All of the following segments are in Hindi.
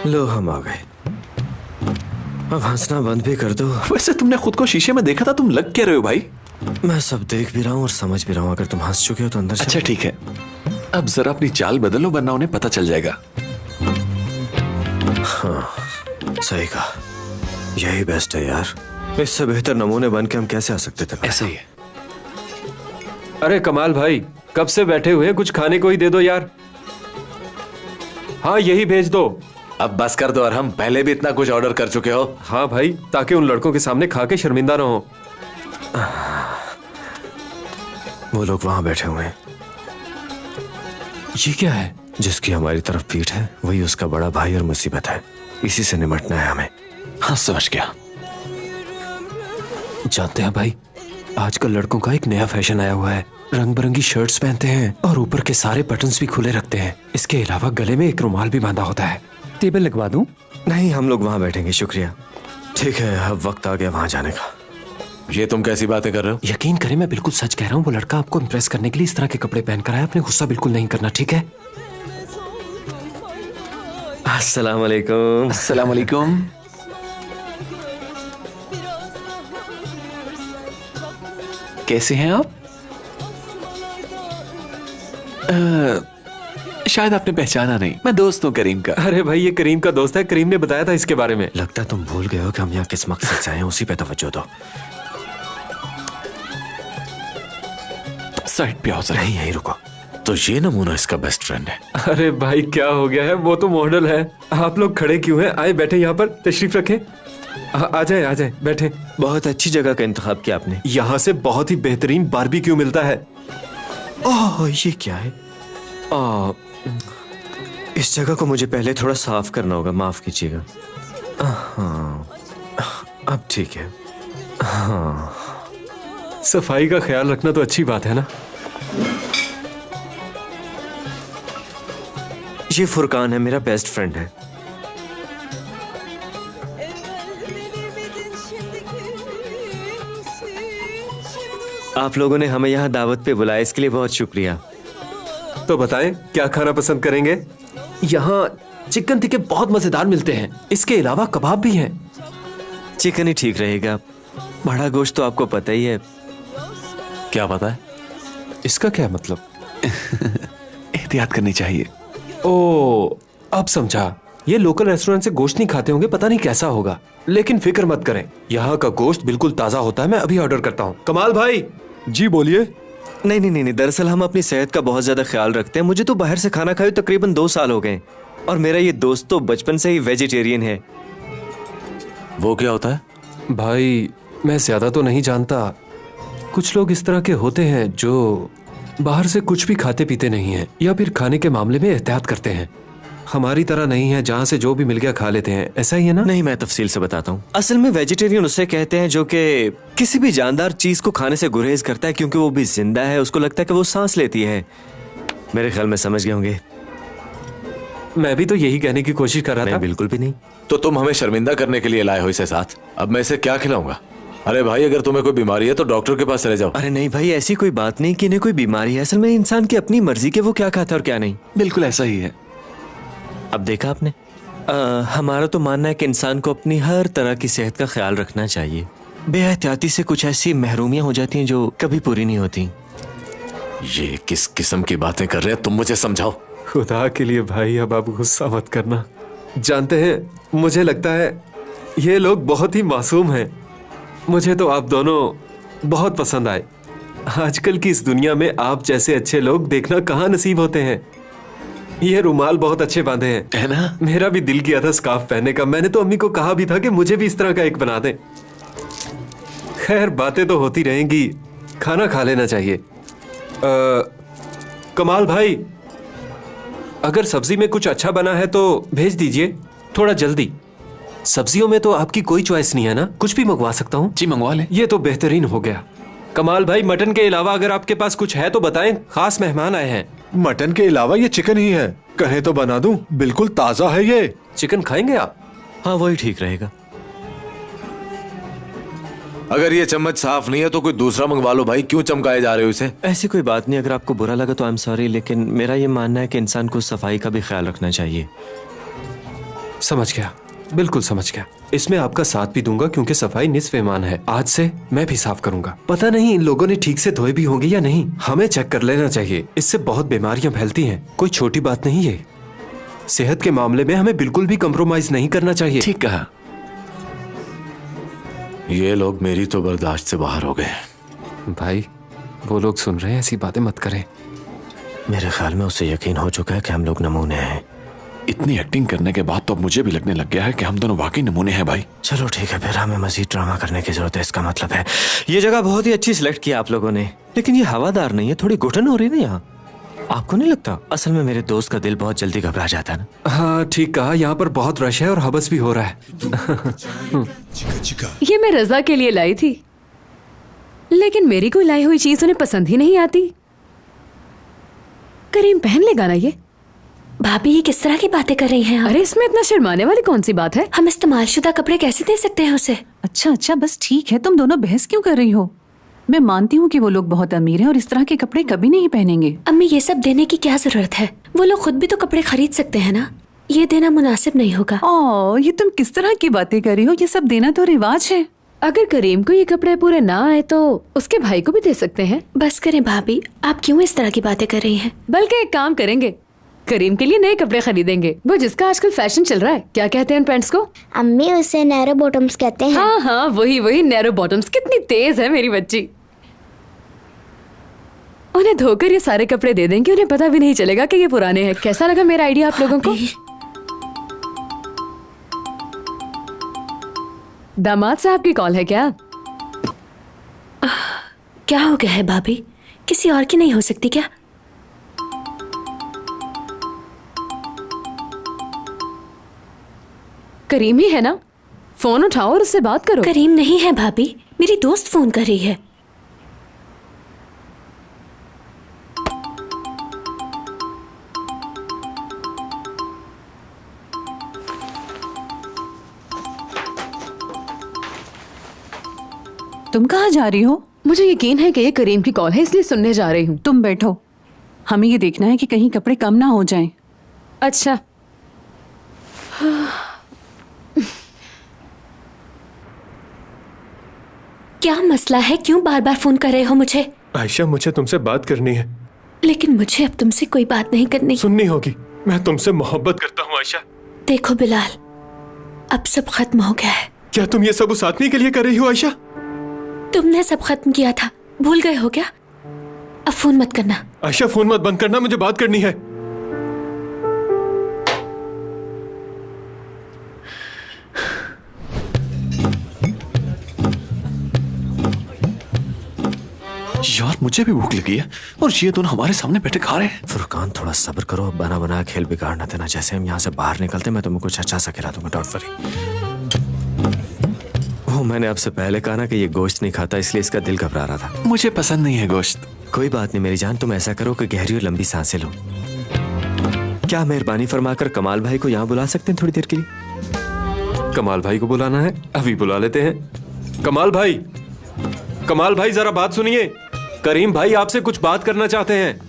लो हम आ गए। अब हंसना बंद भी कर दो। वैसे तुमने खुद को शीशे में देखा था, तुम लग क्या रहे हो भाई? मैं सब देख भी रहा हूँ और समझ भी रहा हूँ। अगर तुम हंस चुके हो तो अंदर अच्छा ठीक है, अब जरा अपनी चाल बदलो वरना उन्हें पता चल जाएगा। हाँ सही कहा, यही बेस्ट है यार। इससे बेहतर नमूने बन के हम कैसे आ सकते थे? ऐसा ही है। अरे कमाल भाई, कब से बैठे हुए हैं, कुछ खाने को ही दे दो यार। हाँ यही भेज दो। अब बस कर दो, और हम पहले भी इतना कुछ ऑर्डर कर चुके हो। हाँ भाई, ताकि उन लड़कों के सामने खा के शर्मिंदा ना हो। वो लोग वहां बैठे हुए हैं। ये क्या है? जिसकी हमारी तरफ पीठ है वही उसका बड़ा भाई और मुसीबत है। इसी से निपटना है हमें। हाँ समझ गया। जानते हैं भाई, आजकल लड़कों का एक नया फैशन आया हुआ है। रंग बिरंगी शर्ट्स पहनते हैं और ऊपर के सारे बटन्स भी खुले रखते हैं। इसके अलावा गले में एक रुमाल भी बांधा होता है। टेबल लगवा दूं? नहीं, हम लोग वहां बैठेंगे, शुक्रिया। ठीक है, अब वक्त आ गया वहां जाने का। ये तुम कैसी बातें कर रहे हो? यकीन करें, मैं बिल्कुल सच कह रहा हूँ। वो लड़का आपको इम्प्रेस करने के लिए इस तरह के कपड़े पहनकर आया। आपने गुस्सा बिल्कुल नहीं करना, ठीक है? अस्सलाम वालेकुम। अस्सलाम वालेकुम। कैसे हैं आप? शायद आपने पहचाना नहीं, मैं दोस्त हूँ करीम का। अरे भाई, ये करीम का दोस्त है। करीम ने बताया था इसके बारे में। लगता है तुम भूल गए हो कि हम यहाँ किस मकसद से आए हैं। उसी पे तवज्जो दो। साइड पे आओ जरा। नहीं, यहीं रुको। तो ये नमूना इसका बेस्ट फ्रेंड है। अरे भाई क्या हो गया है, वो तो मॉडल है। आप लोग खड़े क्यों हैं? आए बैठे यहाँ पर, तशरीफ रखें। आ जाए बैठे। बहुत अच्छी जगह का इंतखाब किया आपने। यहाँ से बहुत ही बेहतरीन बारबेक्यू मिलता है। ओह, ये क्या है? इस जगह को मुझे पहले थोड़ा साफ करना होगा, माफ कीजिएगा। हाँ, अब ठीक है। हाँ, सफाई का ख्याल रखना तो अच्छी बात है ना। ये फुरकान है, मेरा बेस्ट फ्रेंड है। आप लोगों ने हमें यहाँ दावत पे बुलाया, इसके लिए बहुत शुक्रिया। तो बताएं क्या खाना पसंद करेंगे? यहाँ चिकन टिक्के बहुत मजेदार मिलते हैं। इसके अलावा कबाब भी हैं। चिकन ही ठीक रहेगा। बड़ा गोश्त तो आपको पता ही है। क्या पता है? इसका क्या मतलब? एहतियात करनी चाहिए। ओ, अब समझा। ये लोकल रेस्टोरेंट से गोश्त नहीं खाते होंगे, पता नहीं कैसा होगा। लेकिन फिक्र मत करें, यहाँ का गोश्त बिल्कुल ताजा होता है। मैं अभी ऑर्डर करता हूँ। कमाल भाई। जी बोलिए। नहीं, दरअसल हम अपनी सेहत का बहुत ज्यादा ख्याल रखते हैं। मुझे तो बाहर से खाना खाए तकरीबन 2 साल हो गए और मेरा ये दोस्त तो बचपन से ही वेजिटेरियन है। वो क्या होता है? भाई मैं ज्यादा तो नहीं जानता। कुछ लोग इस तरह के होते हैं जो बाहर से कुछ भी खाते पीते नहीं हैं या फिर खाने के मामले में एहतियात करते हैं। हमारी तरह नहीं है, जहाँ से जो भी मिल गया खा लेते हैं। ऐसा ही है ना? नहीं, मैं तफसील से बताता हूँ। असल में वेजिटेरियन उसे कहते हैं जो कि किसी भी जानदार चीज को खाने से गुरेज करता है, क्योंकि वो भी जिंदा है। उसको लगता है कि वो सांस लेती है। मेरे ख्याल में समझ गए होंगे। मैं भी तो यही कहने की कोशिश कर रहा था। बिल्कुल भी नहीं। तो तुम हमें शर्मिंदा करने के लिए लाए हो इसे साथ? अब मैं इसे क्या खिलाऊंगा? अरे भाई, अगर तुम्हें कोई बीमारी है तो डॉक्टर के पास चले जाओ। अरे नहीं भाई, ऐसी कोई बात नहीं कि इन्हें कोई बीमारी है। असल में इंसान की अपनी मर्जी के वो क्या खाता है और क्या नहीं। बिल्कुल ऐसा ही है। अब देखा आपने, हमारा तो मानना है कि इंसान को अपनी हर तरह की सेहत का ख्याल रखना चाहिए। बेहतियाती से कुछ ऐसी महरूमियां हो जाती हैं जो कभी पूरी नहीं होती। ये किस किस्म की बातें कर रहे हैं तुम? मुझे समझाओ। खुदा के लिए भाई, अब आप गुस्सा मत करना। जानते हैं, मुझे लगता है ये लोग बहुत ही मासूम हैं। मुझे तो आप दोनों बहुत पसंद आए। आजकल की इस दुनिया में आप जैसे अच्छे लोग देखना कहाँ नसीब होते हैं। ये रुमाल बहुत अच्छे बांधे हैं, है ना? मेरा भी दिल किया था स्कार्फ पहनने का। मैंने तो अम्मी को कहा भी था कि मुझे भी इस तरह का एक बना दें। खैर, बातें तो होती रहेंगी, खाना खा लेना चाहिए। कमाल भाई, अगर सब्जी में कुछ अच्छा बना है तो भेज दीजिए, थोड़ा जल्दी। सब्जियों में तो आपकी कोई चॉइस नहीं है ना? कुछ भी मंगवा सकता हूँ? जी मंगवा लें। ये तो बेहतरीन हो गया। कमाल भाई, मटन के अलावा अगर आपके पास कुछ है तो बताएं, खास मेहमान आए हैं। मटन के अलावा ये चिकन ही है, कहे तो बना दूं, बिल्कुल ताजा है ये। चिकन खाएंगे आप? हाँ, वही ठीक रहेगा। अगर ये चम्मच साफ नहीं है तो कोई दूसरा मंगवा लो भाई। क्यों चमकाए जा रहे हो इसे? ऐसी कोई बात नहीं। अगर आपको बुरा लगा तो आई एम सॉरी, लेकिन मेरा ये मानना है कि इंसान को सफाई का भी ख्याल रखना चाहिए। समझ गया, बिल्कुल समझ गया। इसमें आपका साथ भी दूंगा क्योंकि सफाई निस्फ ईमान है। आज से मैं भी साफ करूंगा। पता नहीं इन लोगों ने ठीक से धोए भी होंगे या नहीं, हमें चेक कर लेना चाहिए। इससे बहुत बीमारियां फैलती हैं, कोई छोटी बात नहीं है। सेहत के मामले में हमें बिल्कुल भी कंप्रोमाइज नहीं करना चाहिए। ठीक कहा। ये लोग मेरी तो बर्दाश्त से बाहर हो गए। भाई वो लोग सुन रहे हैं, ऐसी बातें मत करें। मेरे ख्याल में उसे यकीन हो चुका है कि हम लोग नमूने हैं। इतनी एक्टिंग करने के बाद तो अब मुझे भी लगने लग गया है कि हम दोनों वाकई नमूने हैं भाई। चलो ठीक है, फिर हमें मजीद ड्रामा करने की जरूरत है। इसका मतलब है ये जगह बहुत ही अच्छी सिलेक्ट की आप लोगों ने, लेकिन ये हवादार नहीं है, थोड़ी घुटन हो रही है ना यहाँ। आपको नहीं लगता? असल में मेरे दोस्त का दिल बहुत जल्दी घबरा जाता है ना। हाँ ठीक कहा, यहाँ पर बहुत रश है और हबस भी हो रहा है। ये मैं रजा के लिए लाई थी, लेकिन मेरी कोई लाई हुई चीज उन्हें पसंद ही नहीं आती। करीम पहन लेगा ना ये? भाभी ये किस तरह की बातें कर रही हैं आप? अरे इसमें इतना शर्माने वाली कौन सी बात है? हम इस्तेमालशुदा कपड़े कैसे दे सकते हैं उसे? अच्छा अच्छा, बस ठीक है। तुम दोनों बहस क्यों कर रही हो? मैं मानती हूँ कि वो लोग बहुत अमीर हैं और इस तरह के कपड़े कभी नहीं पहनेंगे। अम्मी ये सब देने की क्या जरूरत है? वो लोग खुद भी तो कपड़े खरीद सकते हैं ना। ये देना मुनासिब नहीं होगा। ओह, ये तुम किस तरह की बातें कर रही हो? ये सब देना तो रिवाज है। अगर करीम को ये कपड़े पूरे ना आए तो उसके भाई को भी दे सकते हैं। बस करें भाभी, आप क्यों इस तरह की बातें कर रही हैं? बल्कि एक काम करेंगे, करीम के लिए नए कपड़े खरीदेंगे, वो जिसका आजकल फैशन चल रहा है। क्या कहते हैं इन पैंट्स को? अम्मी उसे नैरो बॉटम्स कहते हैं। हाँ हाँ, वही नैरो बॉटम्स। कितनी तेज है मेरी बच्ची। उन्हें धोकर ये सारे कपड़े दे देंगे, उन्हें पता भी नहीं चलेगा कि ये पुराने हैं। कैसा लगा मेरा आइडिया आप लोगों को? दामाद साहब की कॉल है क्या? क्या हो गया है भाभी? किसी और की नहीं हो सकती क्या? करीम ही है ना, फोन उठाओ और उससे बात करो। करीम नहीं है भाभी, मेरी दोस्त फोन कर रही है। तुम कहाँ जा रही हो? मुझे यकीन है कि ये करीम की कॉल है, इसलिए सुनने जा रही हूँ। तुम बैठो, हमें ये देखना है कि कहीं कपड़े कम ना हो जाएं। अच्छा। क्या मसला है? क्यों बार बार फोन कर रहे हो मुझे? आयशा, मुझे तुमसे बात करनी है। लेकिन मुझे अब तुमसे कोई बात नहीं करनी। सुननी होगी, मैं तुमसे मोहब्बत करता हूँ आयशा। देखो बिलाल, अब सब खत्म हो गया है। क्या तुम ये सब उस आदमी के लिए कर रही हो आयशा? तुमने सब खत्म किया था, भूल गए हो क्या? अब फोन मत करना। आयशा फोन मत बंद करना, मुझे बात करनी है। यार मुझे भी भूख लगी है और ये दोनों हमारे सामने बैठे खा रहे हैं। फुरकान थोड़ा सब्र करो, बना बना खेल बिगाड़ना देना। जैसे हम यहाँ से बाहर निकलते मैं तुम्हें कुछ अच्छा सा खिला दूंगा, डोंट वरी। वो मैंने आपसे पहले कहा ना कि ये गोश्त नहीं खाता, इसलिए इसका दिल घबरा रहा था। मुझे पसंद नहीं है गोश्त। कोई बात नहीं मेरी जान, तुम ऐसा करो कि गहरी और लंबी सांसें लो। क्या मेहरबानी फरमाकर कमाल भाई को यहाँ बुला सकते हैं थोड़ी देर के लिए? कमाल भाई को बुलाना है? अभी बुला लेते हैं। कमाल भाई, कमाल भाई जरा बात सुनिए। करीम भाई आपसे कुछ बात करना चाहते हैं।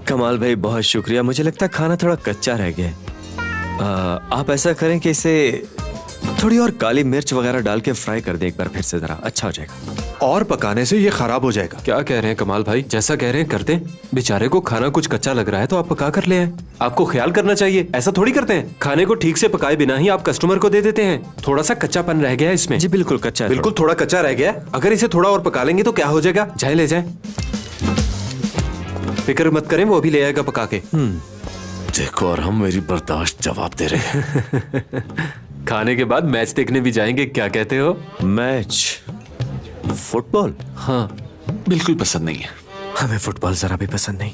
कमाल भाई बहुत शुक्रिया, मुझे लगता है खाना थोड़ा कच्चा रह गया। आप ऐसा करें कि इसे थोड़ी और काली मिर्च वगैरह डाल के फ्राई कर दे एक बार फिर से, जरा अच्छा हो जाएगा। और पकाने से ये खराब हो जाएगा। क्या कह रहे हैं कमाल भाई? जैसा कह रहे हैं करते हैं। बेचारे को खाना कुछ कच्चा लग रहा है तो आप पका कर ले आए। आपको ख्याल करना चाहिए, ऐसा थोड़ी करते हैं। खाने को ठीक से पकाए बिना ही आप कस्टमर को दे देते हैं। थोड़ा सा कच्चापन रह गया है इसमें। जी बिल्कुल कच्चा है, बिल्कुल थोड़ा कच्चा रह गया है। अगर इसे थोड़ा और पका लेंगे तो क्या हो जाएगा? जाए ले जाए, फिक्र मत करें, वो भी ले आएगा पका के। देखो, और हम मेरी बर्दाश्त जवाब दे रहे हैं। खाने के बाद मैच देखने भी जाएंगे, क्या कहते हो? मैच? फुटबॉल? हाँ। बिल्कुल पसंद नहीं है हमें फुटबॉल जरा भी पसंद नहीं।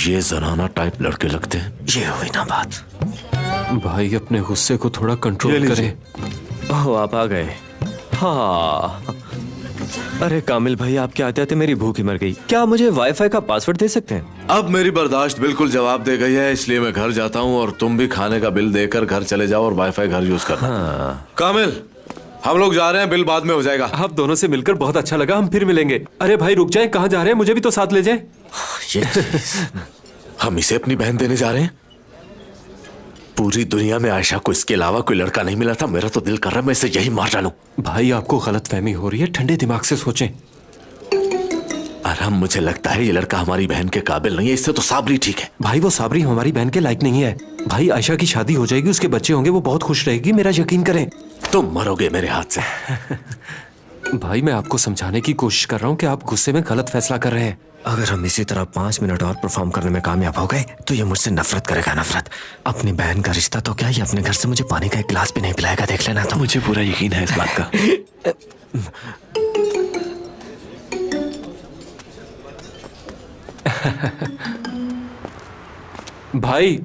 ये जनाना टाइप लड़के लगते हैं। ये हुई ना बात। भाई अपने गुस्से को थोड़ा कंट्रोल करें। ओह आप आ गए। हाँ, अरे कामिल भाई आपके आते आते मेरी भूख ही मर गई। क्या मुझे वाईफाई का पासवर्ड दे सकते हैं? अब मेरी बर्दाश्त बिल्कुल जवाब दे गई है, इसलिए मैं घर जाता हूँ और तुम भी खाने का बिल देकर घर चले जाओ और वाईफाई घर यूज करना। हाँ। कामिल, हम लोग जा रहे हैं, बिल बाद में हो जाएगा। आप दोनों से मिलकर बहुत अच्छा लगा, हम फिर मिलेंगे। अरे भाई रुक जाए, कहाँ जा रहे हैं? मुझे भी तो साथ ले जाए। ये हम इसे अपनी बहन देने जा रहे हैं। पूरी दुनिया में आयशा को इसके अलावा कोई लड़का नहीं मिला था। मेरा तो दिल कर रहा है मैं इसे यही मार डालूं। भाई आपको गलतफहमी हो रही है, ठंडे दिमाग से सोचें। आराम, मुझे लगता है ये लड़का हमारी बहन के काबिल नहीं है। इससे तो साबरी ठीक है। भाई वो साबरी हमारी बहन के लायक नहीं है। भाई आयशा की शादी हो जाएगी, उसके बच्चे होंगे, वो बहुत खुश रहेगी, मेरा यकीन करें। तुम मरोगे मेरे हाथ से। भाई मैं आपको समझाने की कोशिश कर रहा हूँ कि आप गुस्से में गलत फैसला कर रहे हैं। अगर हम इसी तरह 5 मिनट और परफॉर्म करने में कामयाब हो गए तो ये मुझसे नफरत करेगा, नफरत। अपनी बहन का रिश्ता तो क्या, ये अपने घर से मुझे पानी का एक गिलास भी नहीं पिलाएगा, देख लेना। तो मुझे पूरा यकीन है इस बात का। भाई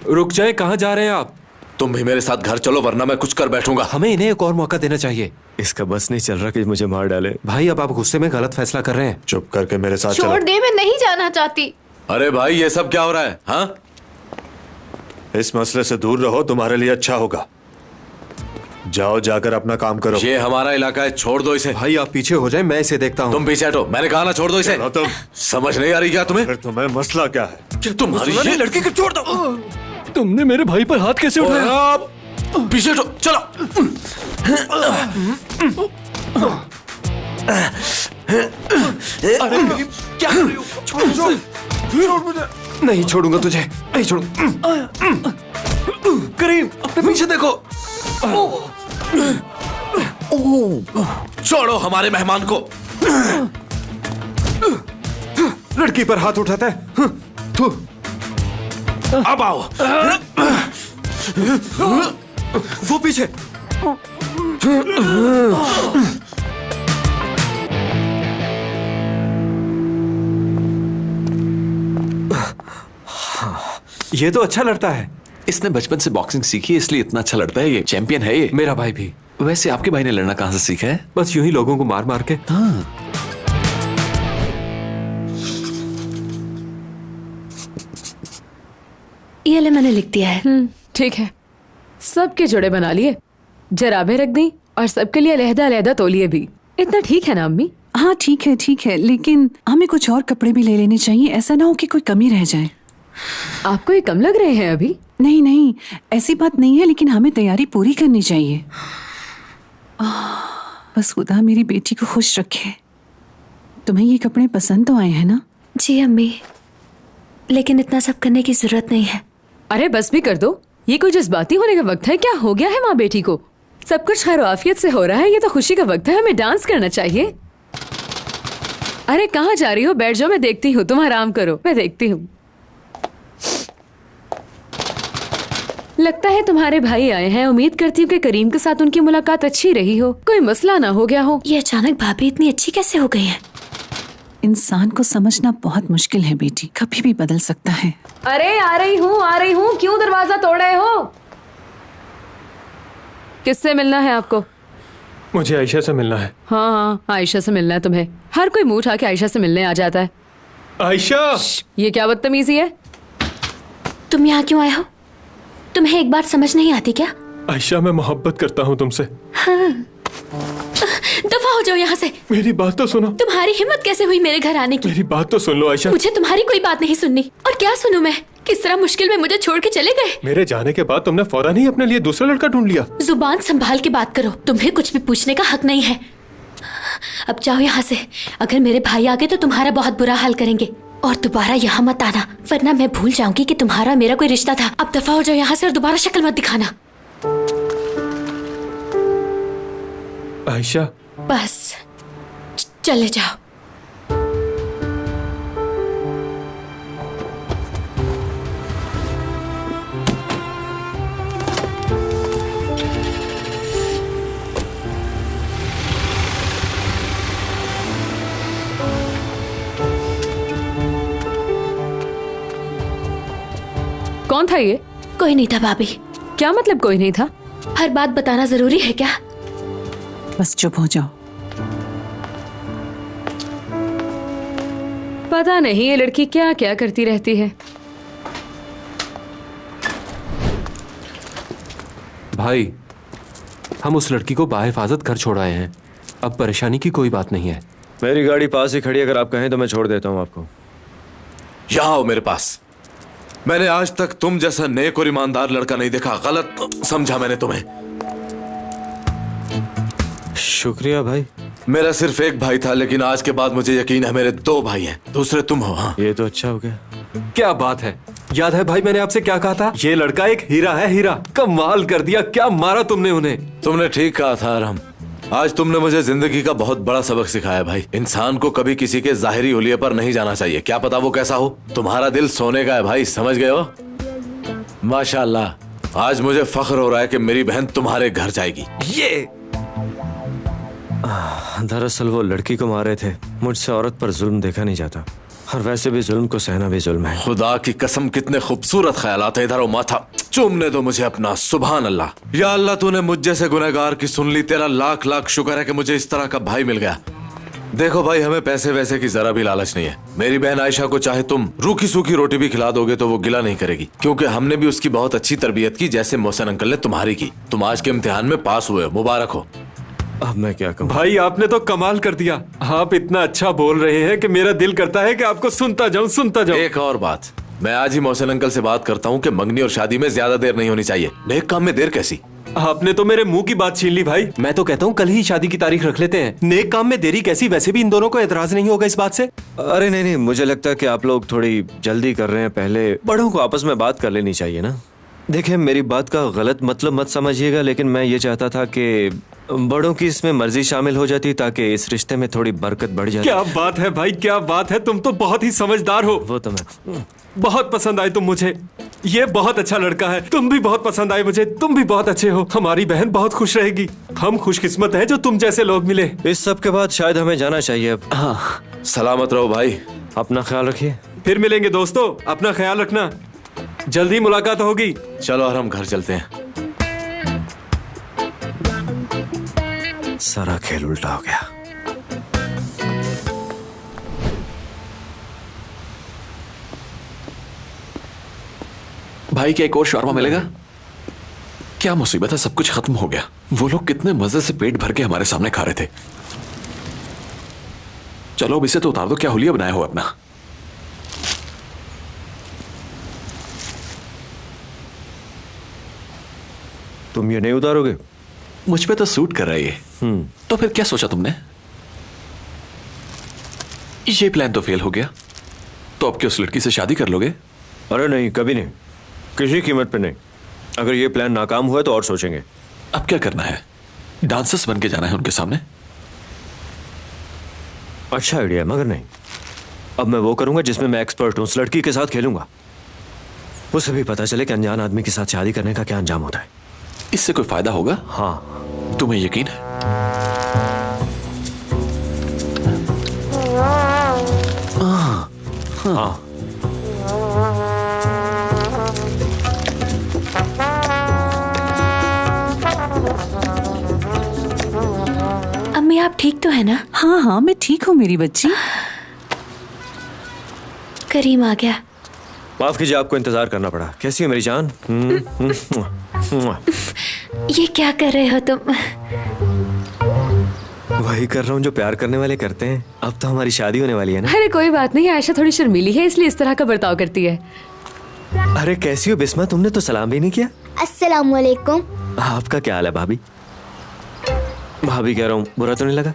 रुक जाए, कहाँ जा रहे हैं आप? तुम भी मेरे साथ घर चलो वरना मैं कुछ कर बैठूंगा। हमें इन्हें एक और मौका देना चाहिए। इसका बस नहीं चल रहा कि मुझे मार डाले। भाई अब आप गुस्से में गलत फैसला कर रहे हैं। चुप करके मेरे साथ छोड़ चलो। दे, मैं नहीं जाना चाहती। अरे भाई ये सब क्या हो रहा है? हाँ, इस मसले से दूर रहो, तुम्हारे लिए अच्छा होगा। जाओ, जाकर अपना काम करो। ये हमारा इलाका है, छोड़ दो इसे। भाई आप पीछे हो जाए, मैं इसे देखता हूँ। तुम पीछे हटो, मैंने कहा ना छोड़ दो इसे। चलो तुम। समझ नहीं आ रही क्या तुम्हें? फिर तुम्हें मसला क्या है? क्या तुम्हारी ये लड़की को छोड़ दो। तुमने मेरे भाई पर हाथ कैसे उठाया? आप पीछे हटो, चलो। अरे क्या कर रही हो? छोड़ मुझे। नहीं छोड़ूंगा तुझे, नहीं छोड़ूंगा। करीम अपने पीछे देखो। छोड़ो हमारे मेहमान को। लड़की पर हाथ उठाता है। थू। अब आओ। वो पीछे। ये तो अच्छा लड़ता है। इसने बचपन से बॉक्सिंग सीखी है इसलिए इतना अच्छा लड़ता है। ये चैंपियन है ये। मेरा भाई भी। वैसे आपके भाई ने लड़ना कहाँ से सीखा है? बस यूं ही लोगों को मार मार के। हाँ। ये ले, मैंने लिख दिया है। ठीक है, सबके जोड़े बना लिए, जराबें रख दी और सबके लिए अलहदा अलहदा तौलिए भी। इतना ठीक है ना अम्मी? हाँ ठीक है, लेकिन हमें कुछ और कपड़े भी ले लेने चाहिए। ऐसा ना हो कि कोई कमी रह जाए। आपको ये कम लग रहे हैं अभी? नहीं, ऐसी बात नहीं है, लेकिन हमें तैयारी पूरी करनी चाहिए। बस खुदा मेरी बेटी को खुश रखे। तुम्हें ये कपड़े पसंद तो आए हैं ना? जी अम्मी, लेकिन इतना सब करने की जरूरत नहीं है। अरे बस भी कर दो, ये कोई जज्बाती होने का वक्त है क्या? हो गया है माँ बेटी को, सब कुछ खैर आफियत से हो रहा है। ये तो खुशी का वक्त है, हमें डांस करना चाहिए। अरे कहाँ जा रही हो? बैठ जाओ, मैं देखती हूँ। तुम आराम करो, मैं देखती हूँ। लगता है तुम्हारे भाई आए हैं। उम्मीद करती हूँ कि करीम के साथ उनकी मुलाकात अच्छी रही हो, कोई मसला ना हो गया हो। ये अचानक भाभी इतनी अच्छी कैसे हो गई है? इंसान को समझना बहुत मुश्किल है बेटी, कभी भी बदल सकता है। अरे आ रही हूँ। क्यों दरवाजा तोड़ रहे हो? किससे मिलना है आपको? मुझे आयशा से मिलना है। हाँ, आयशा से मिलना है तुम्हें। हर कोई मुंह उठा के आयशा से मिलने आ जाता है। आयशा! ये क्या बदतमीजी है? तुम यहाँ क्यों आए हो? तुम्हें एक बात समझ नहीं आती क्या? आयशा मैं मोहब्बत करता हूँ तुमसे। हाँ। दफा हो जाओ यहाँ से। मेरी बात तो सुनो। तुम्हारी हिम्मत कैसे हुई मेरे घर आने की? मेरी बात तो सुन लो आयशा। मुझे तुम्हारी कोई बात नहीं सुननी। और क्या सुनूं मैं? किस तरह मुश्किल में मुझे छोड़ के चले गए। मेरे जाने के बाद तुमने फौरन ही अपने लिए दूसरा लड़का ढूंढ लिया। जुबान संभाल के बात करो, तुम्हें कुछ भी पूछने का हक नहीं है। अब जाओ यहाँ से। अगर मेरे भाई आ गए तो तुम्हारा बहुत बुरा हाल करेंगे। और दोबारा यहाँ मत आना, वरना मैं भूल जाऊंगी कि तुम्हारा मेरा कोई रिश्ता था। अब दफा हो जाओ यहाँ से और दोबारा शक्ल मत दिखाना। आयशा बस चले जाओ। कौन था ये? कोई नहीं था भाभी। क्या मतलब कोई नहीं था? हर बात बताना जरूरी है क्या? बस चुप हो जाओ। पता नहीं ये लड़की क्या क्या करती रहती है। भाई हम उस लड़की को बाहिफाजत घर छोड़ आए हैं। अब परेशानी की कोई बात नहीं है। मेरी गाड़ी पास ही खड़ी है, अगर आप कहें तो मैं छोड़ देता हूँ आपको। यहाँ आओ मेरे पास। मैंने आज तक तुम जैसा नेक और ईमानदार लड़का नहीं देखा। गलत समझा मैंने तुम्हें। शुक्रिया भाई। मेरा सिर्फ एक भाई था, लेकिन आज के बाद मुझे यकीन है मेरे 2 भाई हैं। दूसरे तुम हो। हाँ, ये तो अच्छा हो गया। क्या बात है। याद है भाई मैंने आपसे क्या कहा था? ये लड़का एक हीरा है, हीरा। कमाल कर दिया, क्या मारा तुमने उन्हें। तुमने ठीक कहा था अरहम। आज तुमने मुझे जिंदगी का बहुत बड़ा सबक सिखाया भाई। इंसान को कभी किसी के जाहिरी हुलिये पर नहीं जाना चाहिए, क्या पता वो कैसा हो। तुम्हारा दिल सोने का है भाई, समझ गए हो। माशाल्लाह, आज मुझे फख्र हो रहा है कि मेरी बहन तुम्हारे घर जाएगी। ये दरअसल वो लड़की को मारे थे। मुझसे औरत पर जुल्म देखा नहीं जाता, और वैसे भी जुल्म को सहना भी जुल्म है। खुदा की कसम, कितने खूबसूरत ख्यालात है। इधर वो माथा चूमने दो मुझे अपना। सुभान अल्लाह। या अल्लाह, तूने मुझ जैसे गुनहगार की सुन ली। तेरा लाख लाख शुक्र है कि मुझे इस तरह का भाई मिल गया। देखो भाई, हमें पैसे वैसे की जरा भी लालच नहीं है। मेरी बहन आयशा को चाहे तुम रूखी सूखी रोटी भी खिला दोगे तो वो गिला नहीं करेगी, क्योंकि हमने भी उसकी बहुत अच्छी तरबियत की, जैसे मोहसिन अंकल ने तुम्हारी की। तुम आज के इम्तिहान में पास हुए, मुबारक हो। अब मैं क्या कहूँ भाई, आपने तो कमाल कर दिया। आप इतना अच्छा बोल रहे हैं कि मेरा दिल करता है कि आपको सुनता जाऊं, सुनता जाऊं। एक और बात, मैं आज ही मोहसिन अंकल से बात करता हूँ कि मंगनी और शादी में ज्यादा देर नहीं होनी चाहिए। नेक काम में देर कैसी? आपने तो मेरे मुंह की बात छीन ली भाई। मैं तो कहता हूँ कल ही शादी की तारीख रख लेते हैं। नेक काम में देरी कैसी? वैसे भी इन दोनों को एतराज नहीं होगा इस बात से। अरे नहीं नहीं, मुझे लगता है कि आप लोग थोड़ी जल्दी कर रहे हैं। पहले बड़ों को आपस में बात कर लेनी चाहिए ना। देखिए, मेरी बात का गलत मतलब मत समझिएगा, लेकिन मैं ये चाहता था कि बड़ों की इसमें मर्जी शामिल हो जाती ताकि इस रिश्ते में थोड़ी बरकत बढ़ जाती। क्या बात है भाई, क्या बात है। तुम तो बहुत ही समझदार हो। वो तो मैं बहुत पसंद आए तुम मुझे। ये बहुत अच्छा लड़का है। तुम भी बहुत पसंद आए मुझे। तुम भी बहुत अच्छे हो। हमारी बहन बहुत खुश रहेगी। हम खुशकिस्मत हैं जो तुम जैसे लोग मिले। इस सब के बाद शायद हमें जाना चाहिए अब। हाँ, सलामत रहो भाई। अपना ख्याल रखिए। फिर मिलेंगे दोस्तों, अपना ख्याल रखना। जल्दी मुलाकात होगी। चलो और हम घर चलते हैं। सारा खेल उल्टा हो गया। भाई, क्या एक और शौरमा मिलेगा? क्या मुसीबत है, सब कुछ खत्म हो गया। वो लोग कितने मजे से पेट भर के हमारे सामने खा रहे थे। चलो अब इसे तो उतार दो। क्या हुलिया बनाया हो अपना। तुम ये नहीं उतारोगे? मुझ पे तो सूट कर रहा है ये। तो फिर क्या सोचा तुमने? ये प्लान तो फेल हो गया। तो अब क्या उस लड़की से शादी कर लोगे? अरे नहीं, कभी नहीं, किसी कीमत पे नहीं। अगर ये प्लान नाकाम हुआ तो और सोचेंगे। अब क्या करना है? डांसर्स बन के जाना है उनके सामने? अच्छा आइडिया है, मगर नहीं। अब मैं वो करूंगा जिसमें मैं एक्सपर्ट हूं। उस लड़की के साथ खेलूंगा। उसे भी पता चले कि अनजान आदमी के साथ शादी करने का क्या अंजाम होता है। इससे कोई फायदा होगा? हाँ। तुम्हें यकीन है? हाँ। अम्मी, आप ठीक तो है ना? हाँ हाँ, मैं ठीक हूँ मेरी बच्ची। करीम आ गया। माफ कीजिए, आपको इंतजार करना पड़ा। कैसी है मेरी जान? ये क्या कर रहे हो तुम? वही कर रहा हूँ जो प्यार करने वाले करते हैं। अब तो हमारी शादी होने वाली है ना। अरे कोई बात नहीं, आयशा थोड़ी शर्मीली है इसलिए इस तरह का बर्ताव करती है। अरे कैसी हो बिस्मा, तुमने तो सलाम भी नहीं किया। अस्सलाम वालेकुम। आपका क्या हाल है भाभी? भाभी कह रहा हूँ, बुरा तो नहीं लगा?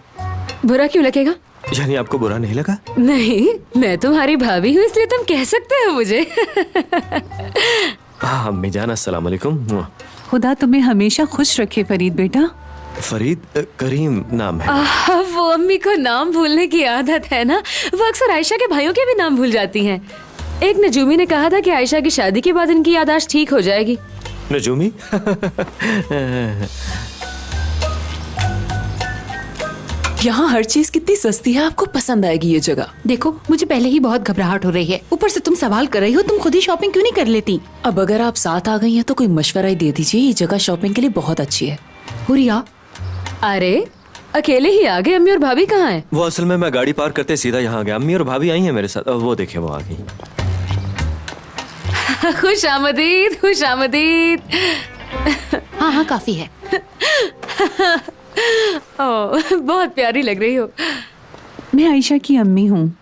बुरा क्यों लगेगा? यानी आपको बुरा नहीं लगा? नहीं, मैं तुम्हारी भाभी हूँ इसलिए तुम कह सकते हो मुझे। हाँ अम्मी जान, अस्सलाम वालेकुम। खुदा तुम्हें हमेशा खुश रखे फरीद बेटा। फरीद? करीम नाम है। वो अम्मी को नाम भूलने की आदत है ना। वो अक्सर आयशा के भाइयों के भी नाम भूल जाती हैं। एक नजूमी ने कहा था कि आयशा की शादी के बाद इनकी याददाश्त ठीक हो जाएगी। नजूमी? यहाँ हर चीज कितनी सस्ती है, आपको पसंद आएगी ये जगह। देखो, मुझे पहले ही बहुत घबराहट हो रही है, ऊपर से तुम सवाल कर रही हो। तुम खुद ही शॉपिंग क्यों नहीं कर लेती? अब अगर आप साथ आ गई हैं तो कोई मशवरा ही दे दीजिए। ये जगह शॉपिंग के लिए बहुत अच्छी है। हुरिया, अरे अकेले ही आ गए? अम्मी और भाभी कहाँ हैं? वो असल में मैं गाड़ी पार्क करते सीधा यहाँ आ गया। अम्मी और भाभी आई हैं मेरे साथ। वो देखे, वो आ गई। खुश आमदीद, खुश आमदीद। हाँ हाँ, काफी है। ओह, बहुत प्यारी लग रही हो। मैं आयशा की अम्मी हूँ।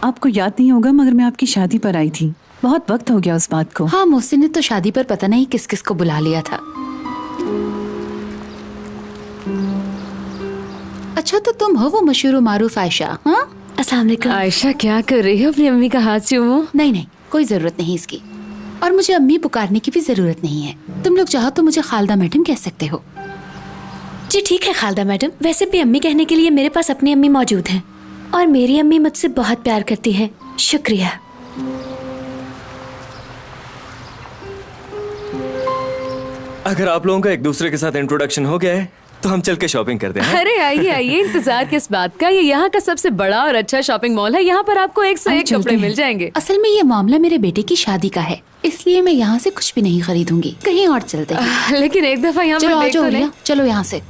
आपको याद नहीं होगा मगर मैं आपकी शादी पर आई थी। बहुत वक्त हो गया उस बात को। हाँ, मोहसिन ने तो शादी पर पता नहीं किस किस को बुला लिया था। अच्छा, तो तुम हो वो मशहूर मारूफ आयशा? हाँ, अस्सलाम वालेकुम। आयशा क्या कर रही हो? अपनी अम्मी का हाथ चूमो। नहीं नहीं, कोई जरूरत नहीं इसकी, और मुझे अम्मी पुकारने की भी जरूरत नहीं है। तुम लोग चाहो तो मुझे खालदा मैडम कह सकते हो। जी ठीक है खालदा मैडम। वैसे भी अम्मी कहने के लिए मेरे पास अपनी अम्मी मौजूद हैं, और मेरी अम्मी मुझसे बहुत प्यार करती है। शुक्रिया। अगर आप लोगों का एक दूसरे के साथ इंट्रोडक्शन हो गया है तो हम चल के शॉपिंग करते हैं। अरे आइए आइए, इंतजार किस बात का? ये यहाँ का सबसे बड़ा और अच्छा शॉपिंग मॉल है। यहाँ पर आपको एक से एक कपड़े मिल जाएंगे। असल में ये मामला मेरे बेटे की शादी का है, इसलिए मैं यहाँ से कुछ भी नहीं खरीदूंगी। कहीं और चलते हैं। लेकिन एक दफा यहाँ चलो पर आ देख जाओ तो ले। रिया, चलो यहाँ से।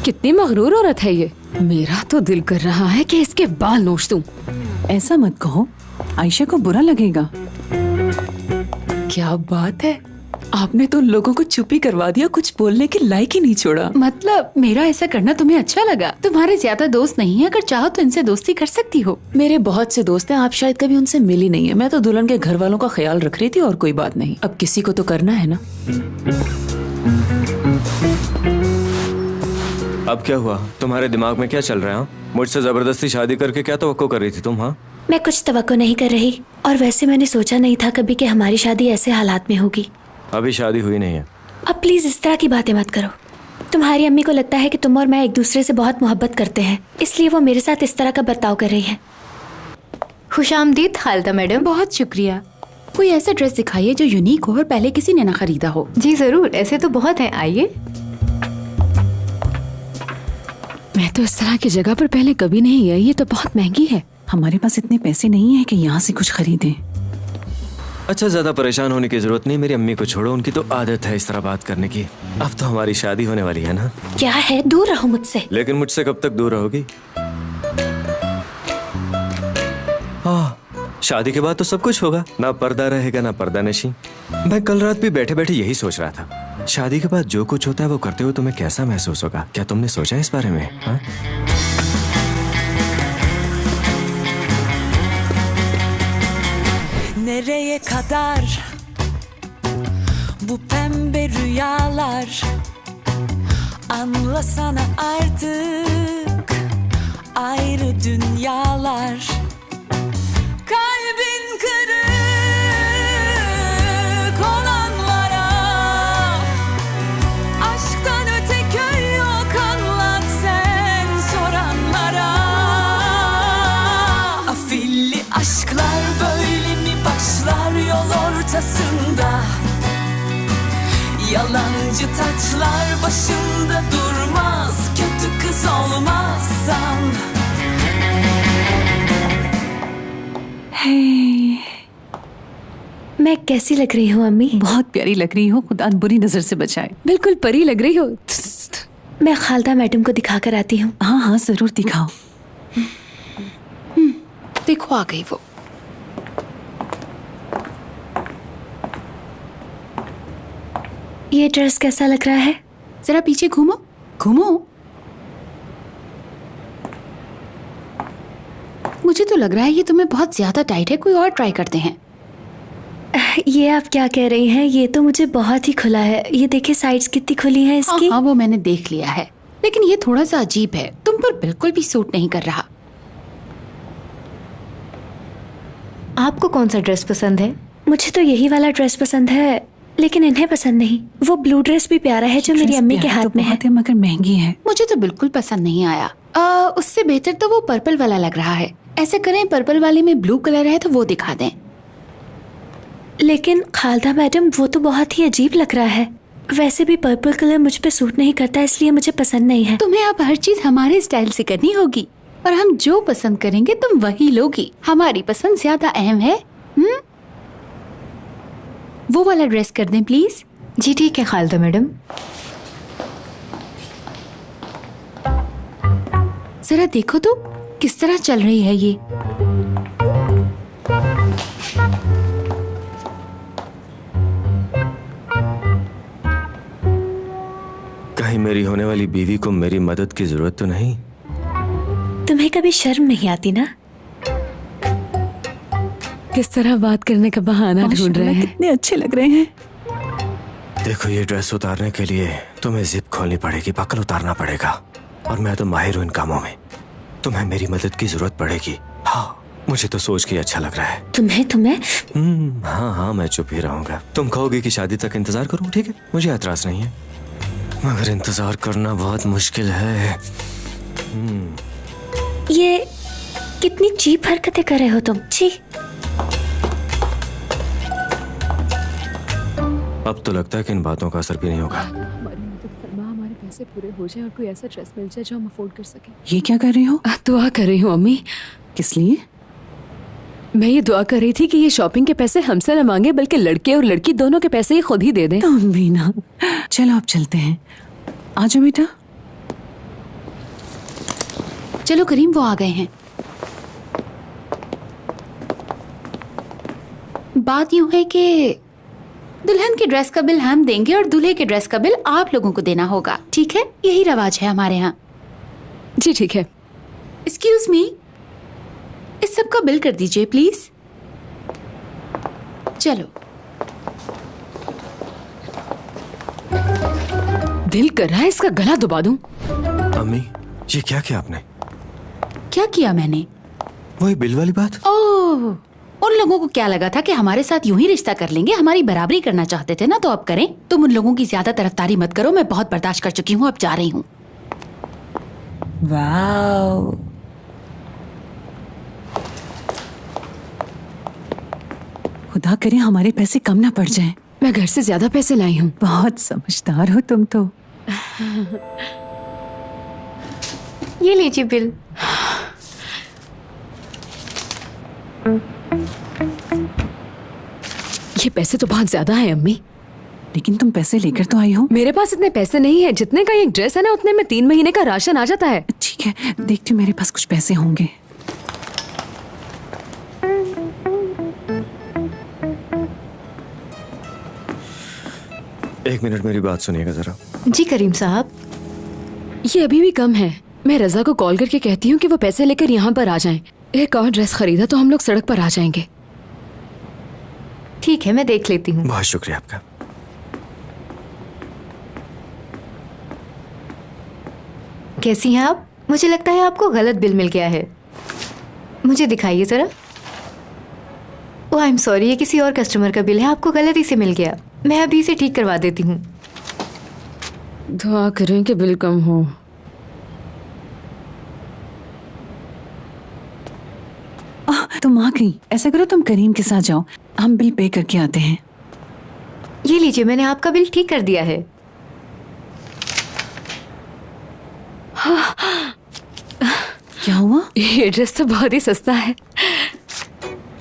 कितनी मगरूर औरत है ये। मेरा तो दिल कर रहा है कि इसके बाल नोच दूं। ऐसा मत कहो, आयशा को बुरा लगेगा। क्या बात है, आपने तो लोगों को चुप ही करवा दिया, कुछ बोलने के लायक ही नहीं छोड़ा। मतलब मेरा ऐसा करना तुम्हें अच्छा लगा? तुम्हारे ज्यादा दोस्त नहीं है, अगर चाहो तो इनसे दोस्ती कर सकती हो। मेरे बहुत से दोस्त हैं, आप शायद कभी उनसे मिली नहीं है। मैं तो दुल्हन के घर वालों का ख्याल रख रही थी और कोई बात नहीं। अब किसी को तो करना है ना। अब क्या हुआ? तुम्हारे दिमाग में क्या चल रहा है? मुझसे जबरदस्ती शादी करके क्या तवक्को कर रही थी तुम? हाँ, मैं कुछ तवक्को नहीं कर रही, और वैसे मैंने सोचा नहीं था कभी कि हमारी शादी ऐसे हालात में होगी। अभी शादी हुई नहीं है। अब प्लीज इस तरह की बातें मत करो। तुम्हारी अम्मी को लगता है कि तुम और मैं एक दूसरे से बहुत मोहब्बत करते हैं, इसलिए वो मेरे साथ इस तरह का बर्ताव कर रही है। खुशामदीद खालदा मैडम। बहुत शुक्रिया। कोई ऐसा ड्रेस दिखाइए जो यूनिक हो और पहले किसी ने ना खरीदा हो। जी जरूर, ऐसे तो बहुत हैं, आइए। मैं तो इस तरह की जगह पर पहले कभी नहीं आई। ये तो बहुत महंगी है। हमारे पास इतने पैसे नहीं है कि यहाँ से कुछ खरीदें। अच्छा, ज्यादा परेशान होने की जरूरत नहीं। मेरी अम्मी को छोड़ो, उनकी तो आदत है इस तरह बात करने की। अब तो हमारी शादी होने वाली है ना। क्या है, दूर रहो मुझसे। लेकिन मुझसे कब तक दूर रहोगी? हाँ, शादी के बाद तो सब कुछ होगा। ना पर्दा रहेगा ना पर्दा नशी। मैं कल रात भी बैठे बैठे यही सोच रहा था, शादी के बाद जो कुछ होता है वो करते हुए तुम्हें कैसा महसूस होगा? क्या तुमने सोचा इस बारे में? हाँ? Nereye kadar bu pembe rüyalar? Anlasana artık ayrı dünyalar. Kalbin kırık olanlara aşktan öte köy yok, anlat sen soranlara. Afilli aşklar böyle mi başlar yol ortasında? Yalancı taçlar başında durmaz, kötü kız olmazsan. मैं कैसी लग रही हूँ अम्मी? बहुत प्यारी लग रही हो, खुदा बुरी नजर से बचाए। बिल्कुल परी लग रही हो। मैं खालदा मैडम को दिखा कर आती हूँ। हाँ हाँ जरूर दिखाओ। देखो आ गई वो। ये ड्रेस कैसा लग रहा है? जरा पीछे घूमो घूमो। मुझे तो लग रहा है ये तुम्हें बहुत ज्यादा टाइट है, कोई और ट्राई करते हैं। ये आप क्या कह रही हैं? ये तो मुझे बहुत ही खुला है। ये देखिए साइड्स कितनी खुली हैं इसकी। हाँ, वो मैंने देख लिया है, लेकिन ये थोड़ा सा अजीब है, तुम पर बिल्कुल भी सूट नहीं कर रहा। आपको कौन सा ड्रेस पसंद है? मुझे तो यही वाला ड्रेस पसंद है, लेकिन इन्हें पसंद नहीं। वो ब्लू ड्रेस भी प्यारा है जो मेरी अम्मी के हाथ में है, मगर महंगी है। मुझे तो बिल्कुल पसंद नहीं आया। उससे बेहतर तो वो पर्पल वाला लग रहा है। ऐसे करें, पर्पल वाले में ब्लू कलर है तो वो दिखा दें। लेकिन खालदा मैडम वो तो बहुत ही अजीब लग रहा है। वैसे भी पर्पल कलर मुझ पे सूट नहीं करता, इसलिए मुझे पसंद नहीं है। तुम्हें अब हर चीज हमारे स्टाइल से करनी होगी, और हम जो पसंद करेंगे तुम वही लोगी। हमारी पसंद ज्यादा अहम है। वो वाला ड्रेस कर दें प्लीज। जी ठीक है खालदा मैडम। जरा देखो तो किस तरह चल रही है ये। कहीं मेरी होने वाली बीवी को मेरी मदद की जरूरत तो नहीं? तुम्हें कभी शर्म नहीं आती ना? किस तरह बात करने का बहाना ढूंढ रहे हैं। कितने अच्छे लग रहे हैं। देखो, ये ड्रेस उतारने के लिए तुम्हें जिप खोलनी पड़ेगी, बकल उतारना पड़ेगा, और मैं तो माहिर हूं इन कामों में। तुम्हें मेरी मदद की जरूरत पड़ेगी। हाँ, मुझे तो सोच के अच्छा लग रहा है। तुम्हें हाँ, मैं चुप ही रहूंगा। तुम कहोगे कि शादी तक इंतजार करूं, ठीक है, मुझे एतराज नहीं है, मगर इंतजार करना बहुत मुश्किल है। ये कितनी चीप हरकतें कर रहे हो तुम। छी। अब तो लगता है कि इन बातों का असर भी नहीं होगा। हमारे पैसे पूरे हो जाए और कोई ऐसा ड्रेस मिल जाए जो हम अफोर्ड कर सके। ये क्या कर रही हो? दुआ कर रही हूँ अम्मी। किस लिए? मैं ये दुआ कर रही थी कि ये शॉपिंग के पैसे हमसे न मांगे, बल्कि लड़के और लड़की दोनों के पैसे ये खुद ही दे दें। तुम भी ना। चलो अब चलते हैं। आ जाओ बेटा। चलो करीम, वो आ गए हैं। बात यूं है कि दुल्हन की ड्रेस का बिल हम देंगे और दूल्हे के ड्रेस का बिल आप लोगों को देना होगा, ठीक है? यही रवाज है हमारे यहाँ। जी ठीक है। एक्सक्यूज मी, इस सब का बिल कर दीजिए प्लीज। चलो। दिल कर रहा है इसका गला दबा दूं। अम्मी, ये क्या किया आपने? क्या किया मैंने? वही बिल वाली बात। ओह, उन लोगों को क्या लगा था कि हमारे साथ यूं ही रिश्ता कर लेंगे, हमारी बराबरी करना चाहते थे ना, तो अब करें। तुम उन लोगों की ज्यादा तरफदारी मत करो, मैं बहुत बर्दाश्त कर चुकी हूँ, अब जा रही हूँ। वाओ, खुदा करे हमारे पैसे कम ना पड़ जाएं। मैं घर से ज्यादा पैसे लाई हूँ। बहुत समझदार हो तुम तो। ये लीजिए बिल। ये पैसे तो बहुत ज्यादा है अम्मी। लेकिन तुम पैसे लेकर तो आई हो। मेरे पास इतने पैसे नहीं है, जितने का एक ड्रेस है ना उतने में 3 महीने का राशन आ जाता है। ठीक है, देखती हूँ मेरे पास कुछ पैसे होंगे। एक मिनट मेरी बात सुनिएगा जरा। जी करीम साहब। ये अभी भी कम है। मैं रजा को कॉल करके कहती हूँ कि वो पैसे लेकर यहाँ पर आ जाएं। एक और ड्रेस खरीदा तो हम लोग सड़क पर आ जाएंगे। ठीक है, मैं देख लेती हूँ। बहुत शुक्रिया आपका। कैसी हैं आप? मुझे लगता है आपको गलत बिल मिल गया है। मुझे दिखाइए जरा। ओह आई एम सॉरी, ये किसी और कस्टमर का बिल है, आपको गलती से मिल गया। मैं अभी इसे ठीक करवा देती हूँ। दुआ करें कि बिल कम हो। तुम आ गई। ऐसा करो तुम करीम के साथ जाओ, हम बिल पे करके आते हैं। ये लीजिए, मैंने आपका बिल ठीक कर दिया है। क्या हुआ? ये ड्रेस तो बहुत ही सस्ता है।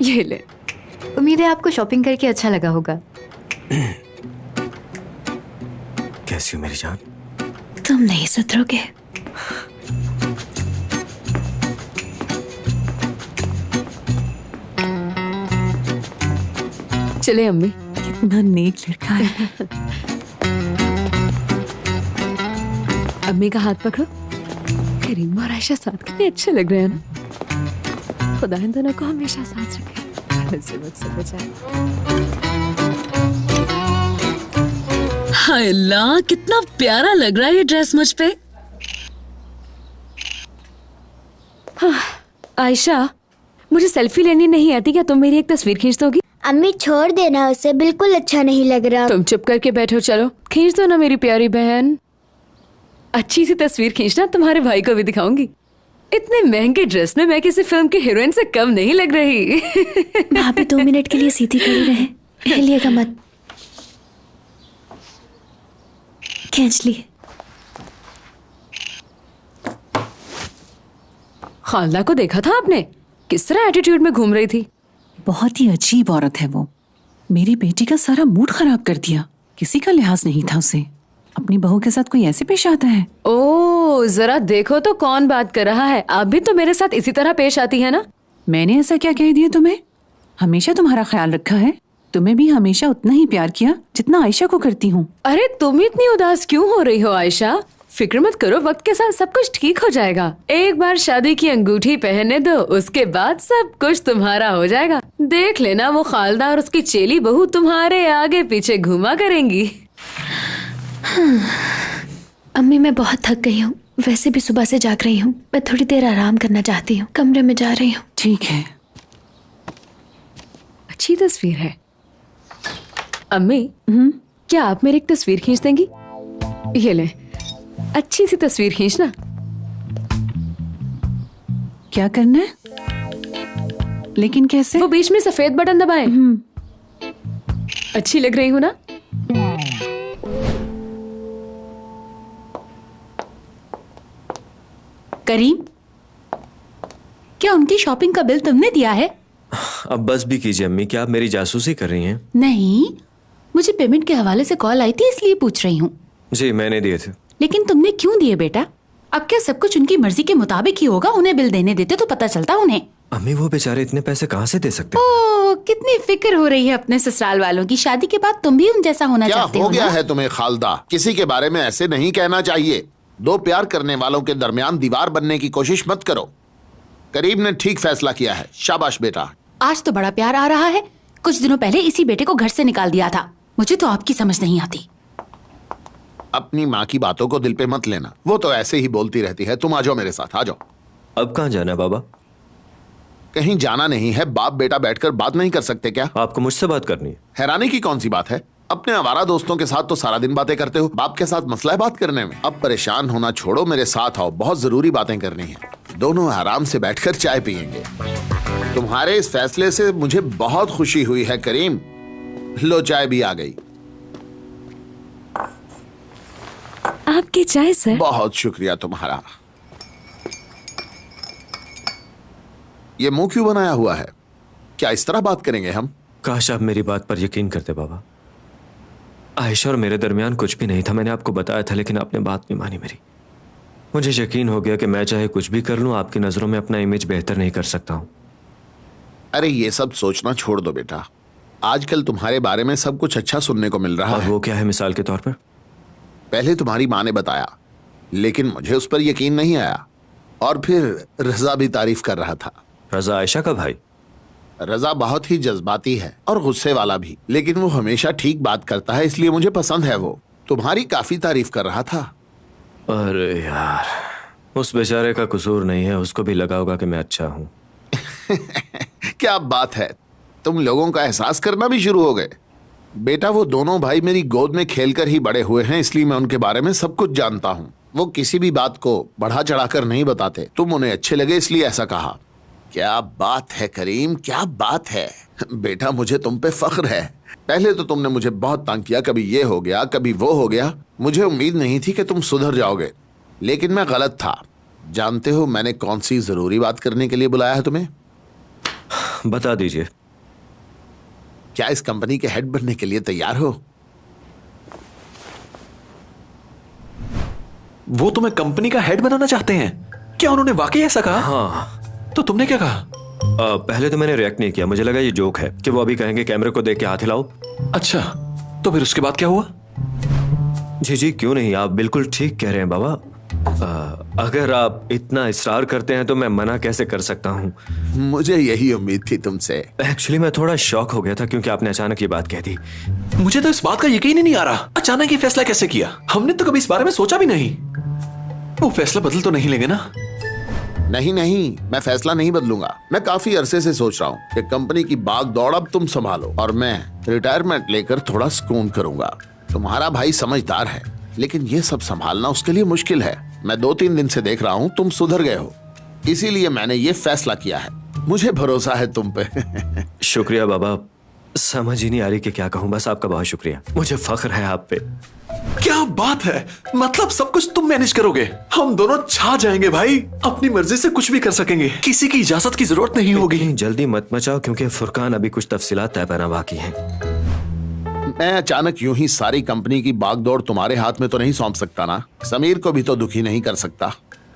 ये ले। उम्मीद है आपको शॉपिंग करके अच्छा लगा होगा। कैसी हो मेरी जान? तुम नहीं सुधरोगे। चले अम्मी। कितना नेक लड़का है। अम्मी का हाथ पकड़ो। करीम और आयशा साथ कितने अच्छे लग रहे हैं ना। खुदा इन दोनों को हमेशा साथ रखे, मुसीबत से बचाए। हाय अल्लाह, कितना प्यारा लग रहा है ये ड्रेस मुझ पे। हाँ, आयशा, मुझे सेल्फी लेनी नहीं आती, क्या तुम मेरी एक तस्वीर खींच दोगी? अम्मी छोड़ देना, उसे बिल्कुल अच्छा नहीं लग रहा। तुम चुप करके बैठो, चलो खींच दो ना मेरी प्यारी बहन। अच्छी सी तस्वीर खींचना, तुम्हारे भाई को भी दिखाऊंगी। इतने महंगे ड्रेस में मैं किसी फिल्म की हीरोइन से कम नहीं लग रही। भाभी 2 मिनट के लिए सीधी खड़ी रहे, हिलिएगा मत। खींच लिए। खालदा को देखा था आपने? किस तरह एटीट्यूड में घूम रही थी। बहुत ही अजीब औरत है वो। मेरी बेटी का सारा मूड खराब कर दिया। किसी का लिहाज नहीं था उसे। अपनी बहू के साथ कोई ऐसे पेश आता है? ओह, जरा देखो तो कौन बात कर रहा है। आप भी तो मेरे साथ इसी तरह पेश आती है ना। मैंने ऐसा क्या कह दिया तुम्हें? हमेशा तुम्हारा ख्याल रखा है। तुम्हें भी हमेशा उतना ही प्यार किया जितना आयशा को करती हूँ। अरे तुम इतनी उदास क्यों हो रही हो आयशा? फिक्र मत करो, वक्त के साथ सब कुछ ठीक हो जाएगा। एक बार शादी की अंगूठी पहनने दो, उसके बाद सब कुछ तुम्हारा हो जाएगा। देख लेना, वो खालदा और उसकी चेली बहू तुम्हारे आगे पीछे घुमा करेंगी। अम्मी मैं बहुत थक गई हूँ, वैसे भी सुबह से जाग रही हूँ। मैं थोड़ी देर आराम करना चाहती हूँ, कमरे में जा रही हूँ। ठीक है। अच्छी तस्वीर है। अम्मी क्या आप मेरी एक तस्वीर खींच देंगी? ये ले, अच्छी सी तस्वीर खींचना। क्या करना है? लेकिन कैसे? वो बीच में सफेद बटन दबाएं। अच्छी लग रही हूँ ना? करीम, क्या उनकी शॉपिंग का बिल तुमने दिया है? अब बस भी कीजिए अम्मी, क्या आप मेरी जासूसी कर रही हैं? नहीं, मुझे पेमेंट के हवाले से कॉल आई थी इसलिए पूछ रही हूँ। जी मैंने दिए थे। लेकिन तुमने क्यों दिए बेटा? अब क्या सब कुछ उनकी मर्जी के मुताबिक ही होगा? उन्हें बिल देने देते तो पता चलता उन्हें। अम्मी वो बेचारे इतने पैसे कहाँ से दे सकते? ओह, कितनी फिक्र हो रही है अपने ससुराल वालों की। शादी के बाद तुम भी उन जैसा होना चाहते हो? क्या हो गया है तुम्हें खालदा? किसी के बारे में ऐसे नहीं कहना चाहिए। दो प्यार करने वालों के दरमियान दीवार बनने की कोशिश मत करो। करीम ने ठीक फैसला किया है, शाबाश बेटा। आज तो बड़ा प्यार आ रहा है। कुछ दिनों पहले इसी बेटे को घर से निकाल दिया था। मुझे तो आपकी समझ नहीं आती। अपनी माँ की बातों को दिल पे मत लेना, वो तो ऐसे ही बोलती रहती है। तुम आ जाओ मेरे साथ, आ जाओ। अब कहाँ जाना है बाबा? कहीं जाना नहीं है। बाप बेटा बैठकर बात नहीं कर सकते क्या? आपको मुझसे बात करनी है? हैरानी की कौन सी बात है? अपने आवारा दोस्तों के साथ तो सारा दिन बातें करते हो, बाप के साथ मसला है बात करने में। अब परेशान होना छोड़ो, मेरे साथ आओ, बहुत जरूरी बातें करनी है। दोनों आराम से बैठकर चाय पियेंगे। तुम्हारे इस फैसले से मुझे बहुत खुशी हुई है करीम। लो चाय भी आ गई। आपकी चाय सर। बहुत शुक्रिया तुम्हारा। ये मुंह क्यों बनाया हुआ है? क्या इस तरह बात करेंगे हम? काश आप मेरी बात पर यकीन करते बाबा। आयशा और मेरे दरमियान कुछ भी नहीं था, मैंने आपको बताया था, लेकिन आपने बात नहीं मानी मेरी। मुझे यकीन हो गया कि मैं चाहे कुछ भी कर लूं, आपकी नजरों में अपना इमेज बेहतर नहीं कर सकता हूं। अरे ये सब सोचना छोड़ दो बेटा। आजकल तुम्हारे बारे में सब कुछ अच्छा सुनने को मिल रहा है। वो क्या है मिसाल के तौर पर? पहले तुम्हारी माँ ने बताया, लेकिन मुझे उस पर यकीन नहीं आया। और फिर रजा भी तारीफ कर रहा था। रजा आयशा का भाई? रजा बहुत ही जज्बाती है और गुस्से वाला भी, लेकिन वो हमेशा ठीक बात करता है, इसलिए मुझे पसंद है। वो तुम्हारी काफी तारीफ कर रहा था। अरे यार, उस बेचारे का कसूर नहीं है, उसको भी लगा होगा कि मैं अच्छा हूँ। क्या बात है, तुम लोगों का एहसास करना भी शुरू हो गए। बेटा वो दोनों भाई मेरी गोद में खेलकर ही बड़े हुए हैं, इसलिए मैं उनके बारे में सब कुछ जानता हूँ। वो किसी भी बात को बढ़ा चढ़ाकर नहीं बताते। तुम उन्हें अच्छे लगे इसलिए ऐसा कहा। क्या बात है करीम, क्या बात है बेटा, मुझे तुम पे फख्र है। पहले तो तुमने मुझे बहुत तंग किया, कभी ये हो गया कभी वो हो गया। मुझे उम्मीद नहीं थी कि तुम सुधर जाओगे, लेकिन मैं गलत था। जानते हो मैंने कौन सी जरूरी बात करने के लिए बुलाया है तुम्हें? बता दीजिए। क्या इस कंपनी के हेड बनने के लिए तैयार हो? वो तुम्हें कंपनी का हेड बनाना चाहते हैं? क्या उन्होंने वाकई ऐसा कहा? हाँ। तो तुमने क्या कहा? पहले तो मैंने रिएक्ट नहीं किया, मुझे लगा ये जोक है कि वो अभी कहेंगे कैमरे को देख के हाथ हिलाओ। अच्छा, तो फिर उसके बाद क्या हुआ? जी जी क्यों नहीं, आप बिल्कुल ठीक कह रहे हैं बाबा। अगर आप इतना इसरार करते हैं तो मैं मना कैसे कर सकता हूँ। मुझे यही उम्मीद थी तुमसे। एक्चुअली मैं थोड़ा शॉक हो गया था क्योंकि आपने अचानक ये बात कह दी। मुझे तो इस बात का यकीन ही नहीं आ रहा। अचानक ये फैसला कैसे किया? हमने तो कभी इस बारे में सोचा भी नहीं। वो फैसला बदल तो नहीं लेंगे ना? नहीं नहीं, मैं फैसला नहीं बदलूंगा। मैं काफी अरसे से सोच रहा हूँ कि कंपनी की भाग दौड़ अब तुम संभालो और मैं रिटायरमेंट लेकर थोड़ा सुकून करूंगा। तुम्हारा भाई समझदार है, लेकिन ये सब संभालना उसके लिए मुश्किल है। मैं 2-3 दिन से देख रहा हूँ तुम सुधर गए हो, इसीलिए मैंने ये फैसला किया है। मुझे भरोसा है तुम पे। शुक्रिया बाबा, समझ ही नहीं आ रही कि क्या कहूँ। बस आपका बहुत शुक्रिया, मुझे फख्र है आप पे। क्या बात है, मतलब सब कुछ तुम मैनेज करोगे? हम दोनों छा जाएंगे भाई, अपनी मर्जी से कुछ भी कर सकेंगे, किसी की इजाजत की जरूरत नहीं होगी। जल्दी मत मचाओ क्योंकि फुरकान अभी कुछ तफसीलात तय करना बाकी है। मैं अचानक यूं ही सारी कंपनी की बागदौड़ तुम्हारे हाथ में तो नहीं सौंप सकता ना। समीर को भी तो दुखी नहीं कर सकता।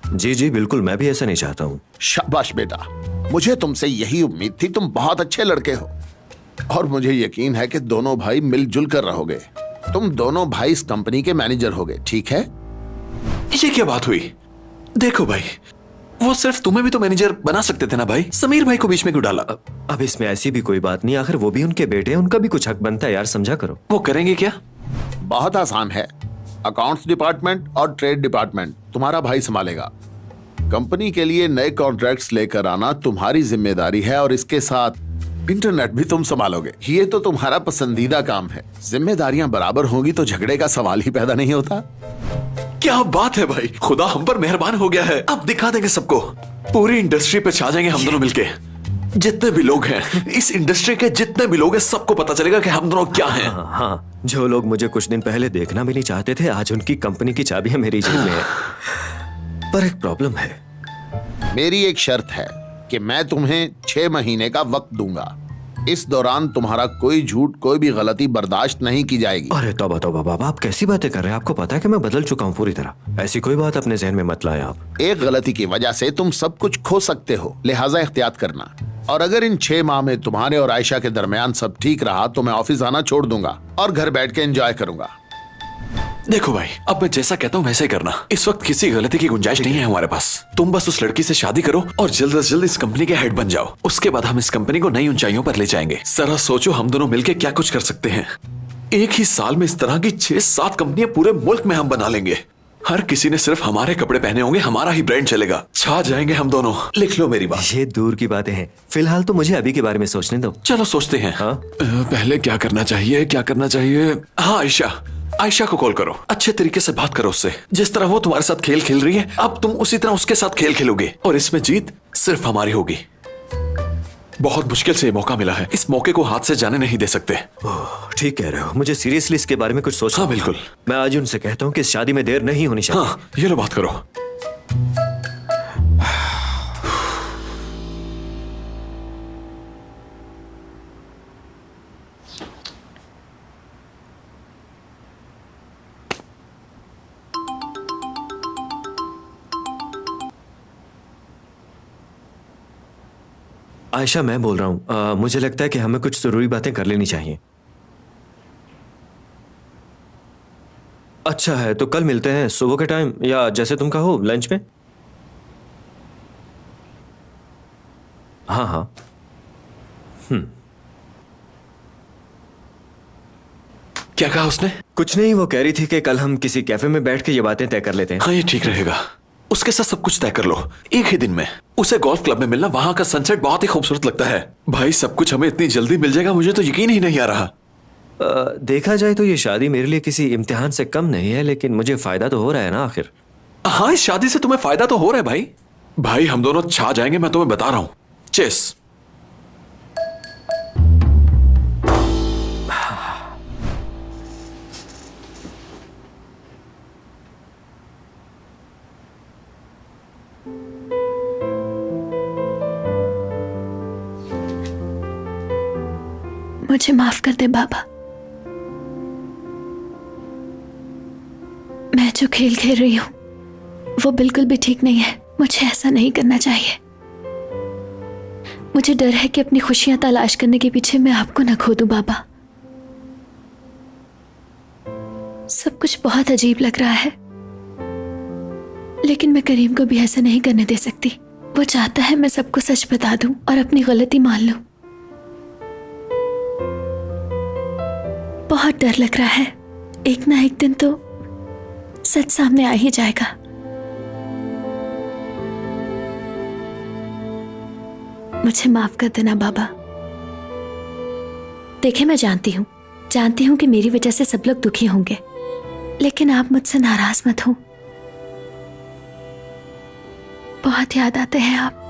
जी जी बिल्कुल, मैं भी ऐसा नहीं चाहता हूँ। शाबाश बेटा, मुझे तुमसे यही उम्मीद थी। तुम बहुत अच्छे लड़के हो। और मुझे यकीन है कि दोनों भाई मिलजुल कर रहोगे। तुम दोनों भाई इस कंपनी के मैनेजर होगे, ठीक है? ये क्या बात हुई? देखो भाई, वो सिर्फ तुम्हें भी तो मैनेजर बना सकते थे ना भाई, समीर भाई को बीच में क्यों डाला? अब इसमें ऐसी भी कोई बात नहीं, आखिर वो भी उनके बेटे हैं, उनका भी कुछ हक बनता है यार, समझा करो। वो करेंगे क्या? बहुत आसान है। अकाउंट्स डिपार्टमेंट और ट्रेड डिपार्टमेंट तुम्हारा भाई संभालेगा। कंपनी के लिए नए कॉन्ट्रैक्ट्स लेकर आना तुम्हारी जिम्मेदारी है और इसके साथ इंटरनेट भी तुम संभालोगे। ये तो तुम्हारा पसंदीदा काम है। जिम्मेदारियां बराबर होंगी तो झगड़े का सवाल ही पैदा नहीं होता। क्या बात है भाई, खुदा हम पर मेहरबान हो गया है। अब दिखा देंगे सबको, पूरी इंडस्ट्री पे छा जाएंगे हम दोनों मिलके। जितने भी लोग हैं, इस इंडस्ट्री के जितने भी लोग हैं, सबको पता चलेगा कि हम दोनों क्या हैं। हाँ, जो लोग मुझे कुछ दिन पहले देखना भी नहीं चाहते थे, आज उनकी कंपनी की चाबियां मेरी जेब में है। पर एक प्रॉब्लम है। मेरी एक शर्त है कि मैं तुम्हें 6 महीने का वक्त दूंगा। इस दौरान तुम्हारा कोई झूठ, कोई भी गलती बर्दाश्त नहीं की जाएगी। अरे तौबा तौबा बाबा, आप कैसी बातें कर रहे हैं? आपको पता है कि मैं बदल चुका हूँ पूरी तरह। ऐसी कोई बात अपने जहन में मत लाएं आप। एक गलती की वजह से तुम सब कुछ खो सकते हो, लिहाजा एहतियात करना। और अगर इन 6 माह में तुम्हारे और आयशा के दरमियान सब ठीक रहा तो मैं ऑफिस आना छोड़ दूंगा और घर बैठ के एंजॉय करूंगा। देखो भाई, अब मैं जैसा कहता हूँ वैसा ही करना। इस वक्त किसी गलती की गुंजाइश नहीं है हमारे पास। तुम बस उस लड़की से शादी करो और जल्द से जल्द इस कंपनी के हेड बन जाओ। उसके बाद हम इस कंपनी को नई ऊंचाइयों पर ले जाएंगे। जरा सोचो, हम दोनों मिलकर क्या कुछ कर सकते हैं। एक ही साल में इस तरह की 6-7 कंपनियां पूरे मुल्क में हम बना लेंगे। हर किसी ने सिर्फ हमारे कपड़े पहने होंगे, हमारा ही ब्रांड चलेगा। छा जाएंगे हम दोनों। लिख लो मेरी बात। ये दूर की बातें हैं, फिलहाल तो मुझे अभी के बारे में सोचने दो। चलो सोचते हैं। हाँ? पहले क्या करना चाहिए, क्या करना चाहिए? हाँ, आयशा को कॉल करो, अच्छे तरीके से बात करो उससे। जिस तरह वो तुम्हारे साथ खेल खेल रही है, अब तुम उसी तरह उसके साथ खेल खेलोगे और इसमें जीत सिर्फ हमारी होगी। बहुत मुश्किल से ये मौका मिला है, इस मौके को हाथ से जाने नहीं दे सकते। ठीक कह रहे हो, मुझे सीरियसली इसके बारे में कुछ सोचना। हाँ बिल्कुल। मैं आज उनसे कहता हूँ कि इस शादी में देर नहीं होनी चाहिए। हाँ, ये लो बात करो। आयशा, मैं बोल रहा हूँ, मुझे लगता है कि हमें कुछ जरूरी बातें कर लेनी चाहिए। अच्छा है, तो कल मिलते हैं सुबह के टाइम, या जैसे तुम कहो लंच में। हाँ। क्या कहा उसने? कुछ नहीं, वो कह रही थी कि कल हम किसी कैफे में बैठ के ये बातें तय कर लेते हैं। हाँ, ये ठीक रहेगा। उसके साथ सब कुछ तय कर लो एक ही दिन में। उसे गोल्फ क्लब में मिलना, वहां का सनसेट बहुत ही खूबसूरत लगता है। भाई, सब कुछ हमें इतनी जल्दी मिल जाएगा, मुझे तो यकीन ही नहीं आ रहा। देखा जाए तो ये शादी मेरे लिए किसी इम्तिहान से कम नहीं है, लेकिन मुझे फायदा तो हो रहा है ना आखिर। हाँ, इस शादी से तुम्हें फायदा तो हो रहा है भाई, हम दोनों छा जाएंगे, मैं तुम्हें बता रहा हूं। चेस। मुझे माफ कर दे बाबा। मैं जो खेल खेल रही हूं वो बिल्कुल भी ठीक नहीं है। मुझे ऐसा नहीं करना चाहिए। मुझे डर है कि अपनी खुशियां तलाश करने के पीछे मैं आपको न खो दूं बाबा। सब कुछ बहुत अजीब लग रहा है, लेकिन मैं करीम को भी ऐसा नहीं करने दे सकती। वो चाहता है मैं सबको सच बता दूं और अपनी गलती मान लूं। बहुत डर लग रहा है, एक ना एक दिन तो सच सामने आ ही जाएगा। मुझे माफ कर देना बाबा। देखे, मैं जानती हूं कि मेरी वजह से सब लोग दुखी होंगे, लेकिन आप मुझसे नाराज मत हो। बहुत याद आते हैं आप।